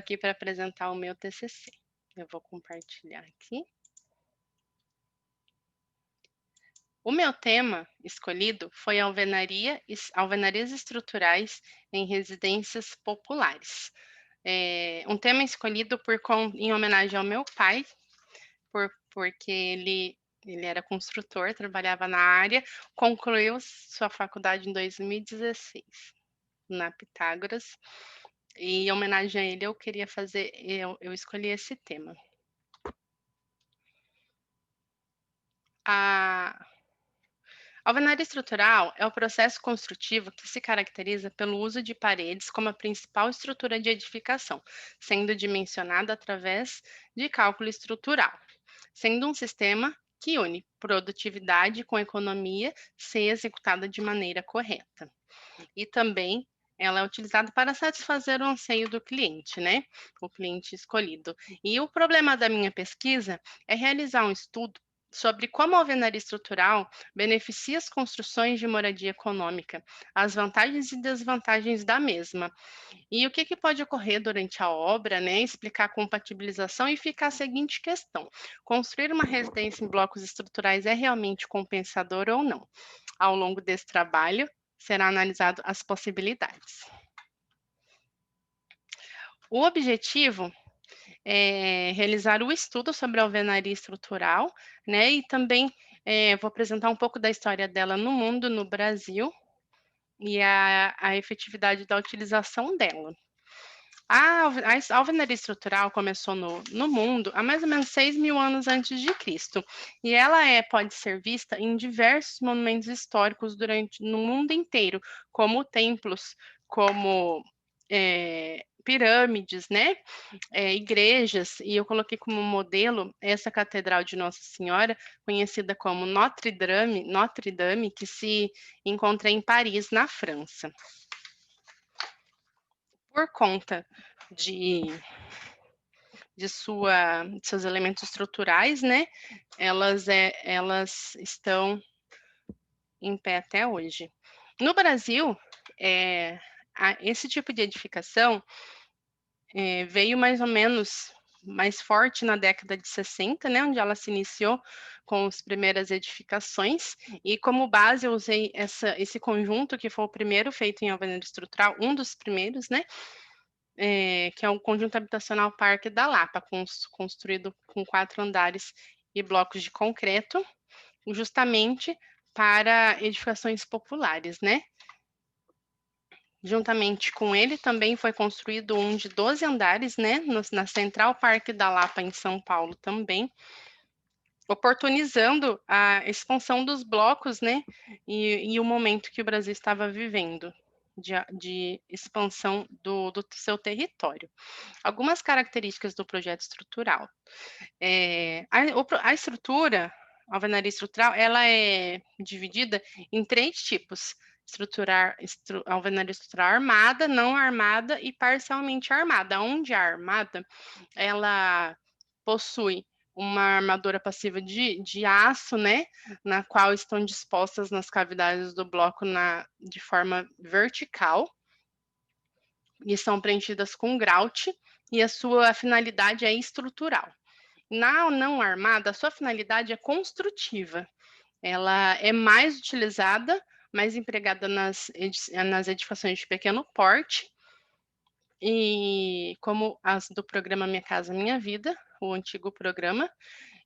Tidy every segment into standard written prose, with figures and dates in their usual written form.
Aqui para apresentar o meu TCC. Eu vou compartilhar aqui. O meu tema escolhido foi alvenarias estruturais em residências populares. Um tema escolhido em homenagem ao meu pai, porque ele era construtor, trabalhava na área, concluiu sua faculdade em 2016, na Pitágoras, e em homenagem a ele eu escolhi esse tema. A alvenaria estrutural é o processo construtivo que se caracteriza pelo uso de paredes como a principal estrutura de edificação, sendo dimensionada através de cálculo estrutural, sendo um sistema que une produtividade com economia se executada de maneira correta. E também ela é utilizada para satisfazer o anseio do cliente, né? O cliente escolhido. E o problema da minha pesquisa é realizar um estudo sobre como a alvenaria estrutural beneficia as construções de moradia econômica, as vantagens e desvantagens da mesma. E o que pode ocorrer durante a obra, né? Explicar a compatibilização e ficar a seguinte questão: construir uma residência em blocos estruturais é realmente compensador ou não? Ao longo desse trabalho, será analisado as possibilidades. O objetivo é realizar o estudo sobre a alvenaria estrutural, né? E também vou apresentar um pouco da história dela no mundo, no Brasil, e a efetividade da utilização dela. A alvenaria estrutural começou no mundo há mais ou menos 6.000 anos antes de Cristo, e ela pode ser vista em diversos monumentos históricos no mundo inteiro, como templos, como pirâmides, né? Igrejas, e eu coloquei como modelo essa catedral de Nossa Senhora, conhecida como Notre Dame, que se encontra em Paris, na França. Por conta de seus elementos estruturais, né? Elas estão em pé até hoje. No Brasil, esse tipo de edificação veio mais ou menos mais forte na década de 60, né, onde ela se iniciou com as primeiras edificações, e como base eu usei esse conjunto, que foi o primeiro feito em alvenaria estrutural, um dos primeiros, né, que é um conjunto habitacional Parque da Lapa, construído com 4 andares e blocos de concreto, justamente para edificações populares, né. Juntamente com ele também foi construído um de 12 andares, né, na Central Parque da Lapa, em São Paulo também, oportunizando a expansão dos blocos, né, e o momento que o Brasil estava vivendo de expansão do seu território. Algumas características do projeto estrutural. A estrutura, a alvenaria estrutural, ela é dividida em 3 tipos: alvenaria estrutural armada, não armada e parcialmente armada. Onde a armada, ela possui uma armadura passiva de aço, né, na qual estão dispostas nas cavidades do bloco de forma vertical, e são preenchidas com grout, e a sua finalidade é estrutural. Na não armada, a sua finalidade é construtiva. Ela é mais utilizada, mais empregada nas edificações de pequeno porte, e como as do programa Minha Casa Minha Vida, o antigo programa.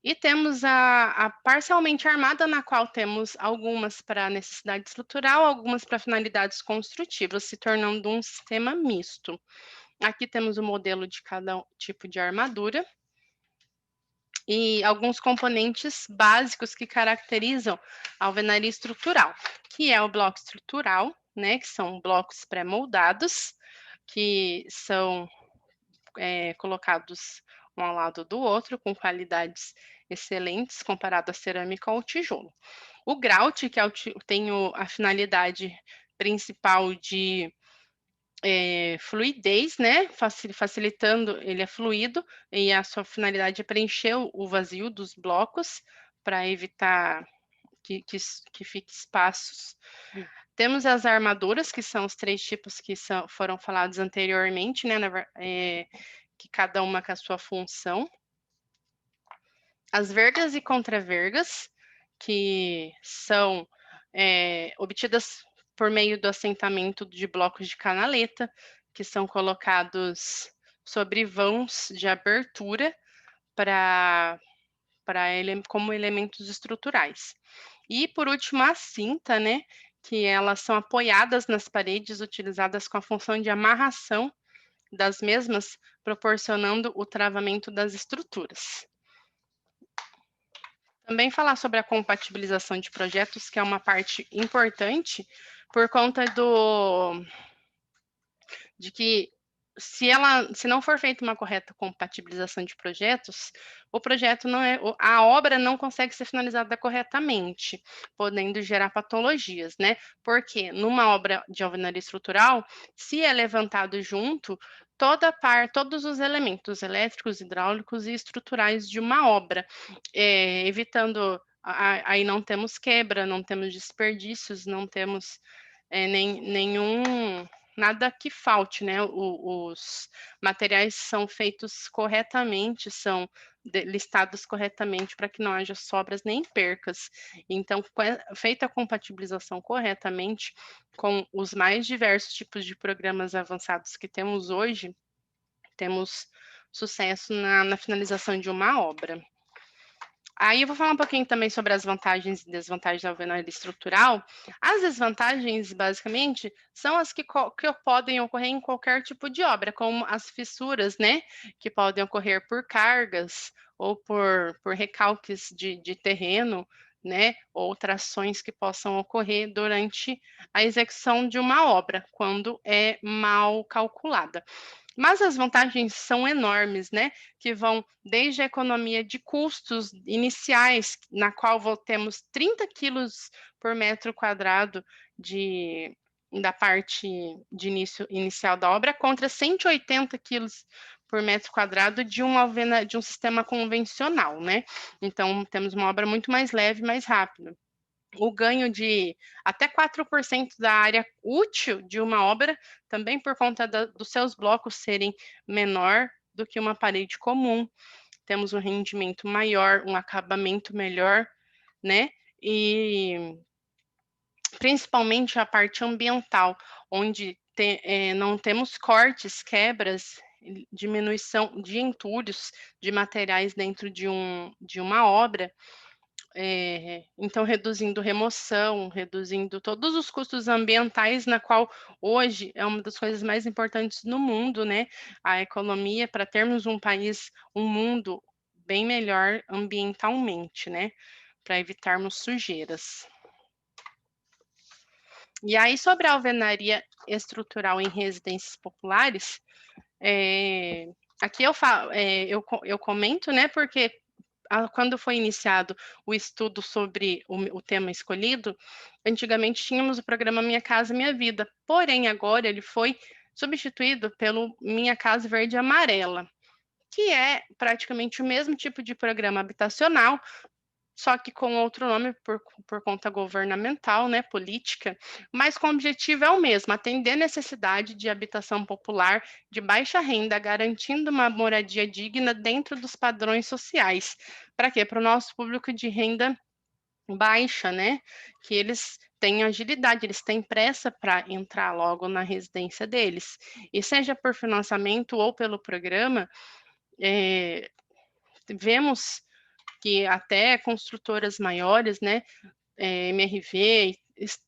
E temos a parcialmente armada, na qual temos algumas para necessidade estrutural, algumas para finalidades construtivas, se tornando um sistema misto. Aqui temos o modelo de cada tipo de armadura e alguns componentes básicos que caracterizam a alvenaria estrutural, que é o bloco estrutural, né, que são blocos pré-moldados, que são colocados um ao lado do outro, com qualidades excelentes comparado à cerâmica ou ao tijolo. O grout, que tem a finalidade principal de fluidez, né, facilitando, ele é fluido, e a sua finalidade é preencher o vazio dos blocos, para evitar que fique espaços. Temos as armaduras, que são os 3 tipos que foram falados anteriormente, né, que cada uma com a sua função. As vergas e contravergas, que são obtidas por meio do assentamento de blocos de canaleta, que são colocados sobre vãos de abertura como elementos estruturais. E, por último, a cinta, né, que elas são apoiadas nas paredes, utilizadas com a função de amarração das mesmas, proporcionando o travamento das estruturas. Também falar sobre a compatibilização de projetos, que é uma parte importante, por conta de que se não for feita uma correta compatibilização de projetos, o projeto não é, a obra não consegue ser finalizada corretamente, podendo gerar patologias, né? Porque numa obra de alvenaria estrutural, se é levantado junto todos os elementos elétricos, hidráulicos e estruturais de uma obra, evitando aí não temos quebra, não temos desperdícios, não temos nenhum nada que falte, né? Os materiais são feitos corretamente, são listados corretamente para que não haja sobras nem percas. Então, feita a compatibilização corretamente com os mais diversos tipos de programas avançados que temos hoje, temos sucesso na finalização de uma obra. Aí eu vou falar um pouquinho também sobre as vantagens e desvantagens da alvenaria estrutural. As desvantagens, basicamente, são as que podem ocorrer em qualquer tipo de obra, como as fissuras, né, que podem ocorrer por cargas ou por recalques de terreno, né, ou trações que possam ocorrer durante a execução de uma obra, quando é mal calculada. Mas as vantagens são enormes, né? Que vão desde a economia de custos iniciais, na qual temos 30 quilos por metro quadrado da parte de inicial da obra, contra 180 quilos por metro quadrado de um sistema convencional, né? Então, temos uma obra muito mais leve, mais rápida. O ganho de até 4% da área útil de uma obra, também por conta dos seus blocos serem menor do que uma parede comum. Temos um rendimento maior, um acabamento melhor, né? E principalmente a parte ambiental, onde não temos cortes, quebras, diminuição de entulhos de materiais dentro de uma obra. Então, reduzindo remoção, reduzindo todos os custos ambientais, na qual hoje é uma das coisas mais importantes no mundo, né? A economia, para termos um país, um mundo bem melhor ambientalmente, né? Para evitarmos sujeiras. E aí, sobre a alvenaria estrutural em residências populares, aqui eu comento, né? Porque quando foi iniciado o estudo sobre o tema escolhido, antigamente tínhamos o programa Minha Casa Minha Vida, porém agora ele foi substituído pelo Minha Casa Verde e Amarela, que é praticamente o mesmo tipo de programa habitacional, só que com outro nome por conta governamental, né, política, mas com o objetivo é o mesmo, atender a necessidade de habitação popular de baixa renda, garantindo uma moradia digna dentro dos padrões sociais. Para quê? Para o nosso público de renda baixa, né, que eles têm agilidade, eles têm pressa para entrar logo na residência deles. E seja por financiamento ou pelo programa, vemos que até construtoras maiores, né, MRV,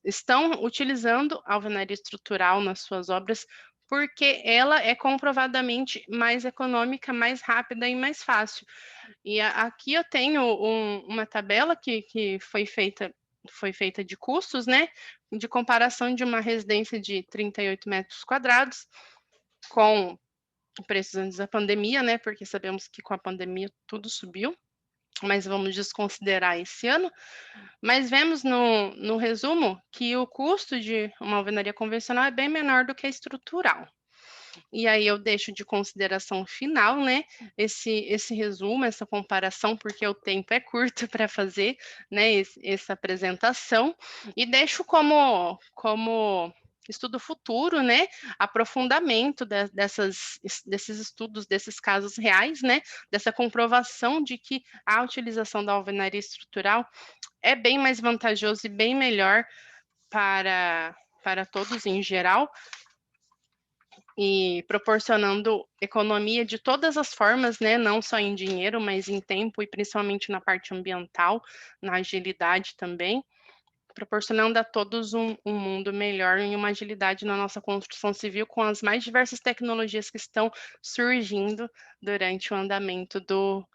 estão utilizando a alvenaria estrutural nas suas obras, porque ela é comprovadamente mais econômica, mais rápida e mais fácil. E aqui eu tenho uma tabela que foi feita de custos, né, de comparação de uma residência de 38 metros quadrados com preços antes da pandemia, né, porque sabemos que com a pandemia tudo subiu, mas vamos desconsiderar esse ano. Mas vemos no resumo que o custo de uma alvenaria convencional é bem menor do que a estrutural. E aí eu deixo de consideração final, né, esse resumo, essa comparação, porque o tempo é curto para fazer, né, essa apresentação, e deixo como estudo futuro, né, aprofundamento desses estudos, desses casos reais, né, dessa comprovação de que a utilização da alvenaria estrutural é bem mais vantajoso e bem melhor para todos em geral, e proporcionando economia de todas as formas, né, não só em dinheiro, mas em tempo e principalmente na parte ambiental, na agilidade também, proporcionando a todos um mundo melhor e uma agilidade na nossa construção civil com as mais diversas tecnologias que estão surgindo durante o andamento do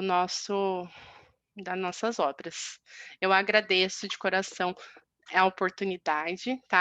nosso das nossas obras. Eu agradeço de coração a oportunidade, tá?